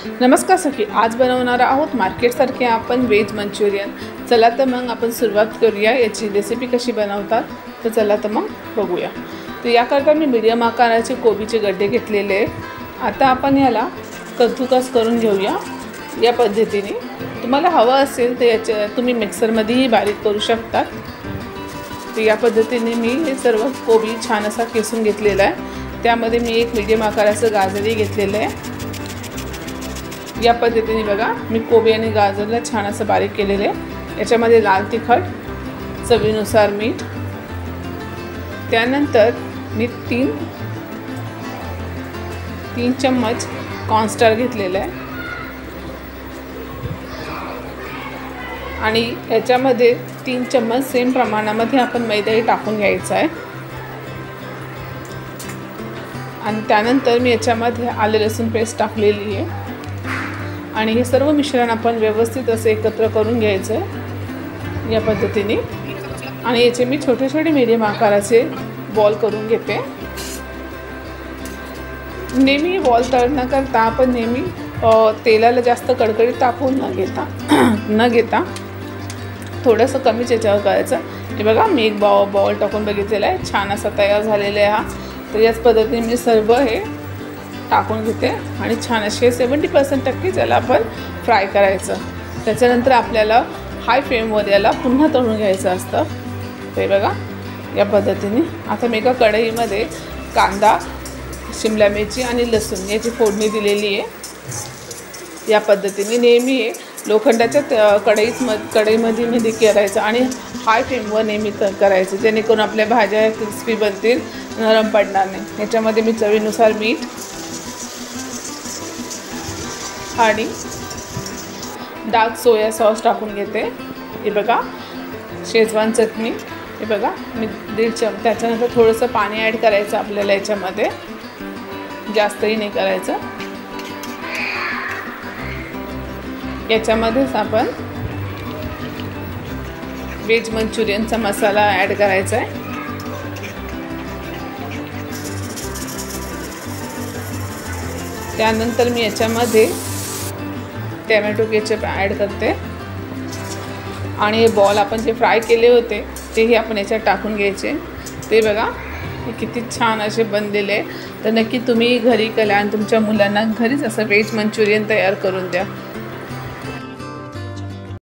नमस्कार सखी, आज बनवणार आहोत मार्केटसारखे आपण व्हेज मंचुरियन। चला तर मग आपण सुरुवात करूया। याची रेसिपी कशी बनवतात तर चला तर मग बघूया। तर याकरता मी मीडियम आकाराचे कोबीचे गड्डे घेतलेले आहेत। आता आपण याला कद्दूकस करून घेऊया। या पद्धतीने तुम्हाला हवं असेल तर याच्या तुम्ही मिक्सरमध्येही बारीक करू शकता। तर या पद्धतीने मी हे सर्व कोबी छान असा किसून घेतलेला आहे। त्यामध्ये मी एक मीडियम आकाराचं गाजरही घेतलेलं आहे। या पद्धतीने बघा मी कोबी आणि गाजरला छान असं बारीक केलेले आहे। याच्यामध्ये लाल तिखट, चवीनुसार मीठ, त्यानंतर मी तीन चम्मच कॉर्नस्टार्च घेतलेला आहे आणि याच्यामध्ये 3 चम्मच सेम प्रमाणामध्ये आपण मैदाही टाकून घ्यायचा आहे। आणि त्यानंतर मी याच्यामध्ये आले लसूण पेस्ट टाकलेली आहे आणि हे सर्व मिश्रण आपण व्यवस्थित असे एकत्र करून घ्यायचं आहे या पद्धतीने। आणि याचे मी छोटे छोटे मीडियम आकाराचे बॉल करून घेते। नेहमी बॉल तळ न करता आपण नेहमी तेलाला जास्त कडकडीत तापवून न घेता थोडंसं कमीच याच्यावर करायचं। हे बघा मी एक बॉल टाकून बघितलेला आहे, छान असा तयार झालेला आहे हा। तर याच पद्धतीने मी सर्व हे टाकून घेते आणि छान असे 70% त्याला आपण फ्राय करायचं। त्याच्यानंतर आपल्याला हाय फ्लेमवर याला पुन्हा तळून घ्यायचं असतं। ते बघा या पद्धतीने आता मी एका कढईमध्ये कांदा, शिमला मिरची आणि लसूण याची फोडणी दिलेली आहे। या पद्धतीने नेहमी लोखंडाच्या कढईमध्ये मी करायचं आणि हाय फ्लेमवर नेहमी करायचं, जेणेकरून आपल्या भाज्या क्रिस्पी बनतील, नरम पडणार नाही। याच्यामध्ये मी चवीनुसार मीठ आणि डार्क सोया सॉस टाकून घेते। हे बघा शेजवान चटणी, हे बघा मी 1.5 चमचा, त्याच्यानंतर थोडंसं पाणी ॲड करायचं आपल्याला याच्यामध्ये, जास्तही नाही करायचं। याच्यामध्येच आपण व्हेज मंचुरियनचा मसाला ॲड करायचा आहे। त्यानंतर मी याच्यामध्ये टोमॅटो केचप ॲड करते आणि हे बॉल आपण जे फ्राय केले होते तेही आपण याच्यात टाकून घ्यायचे। ते बघा हे किती छान असे बनलेले आहे। तर नक्की तुम्ही घरी करा आणि तुमच्या मुलांना घरीच असं व्हेज मंचुरियन तयार करून द्या।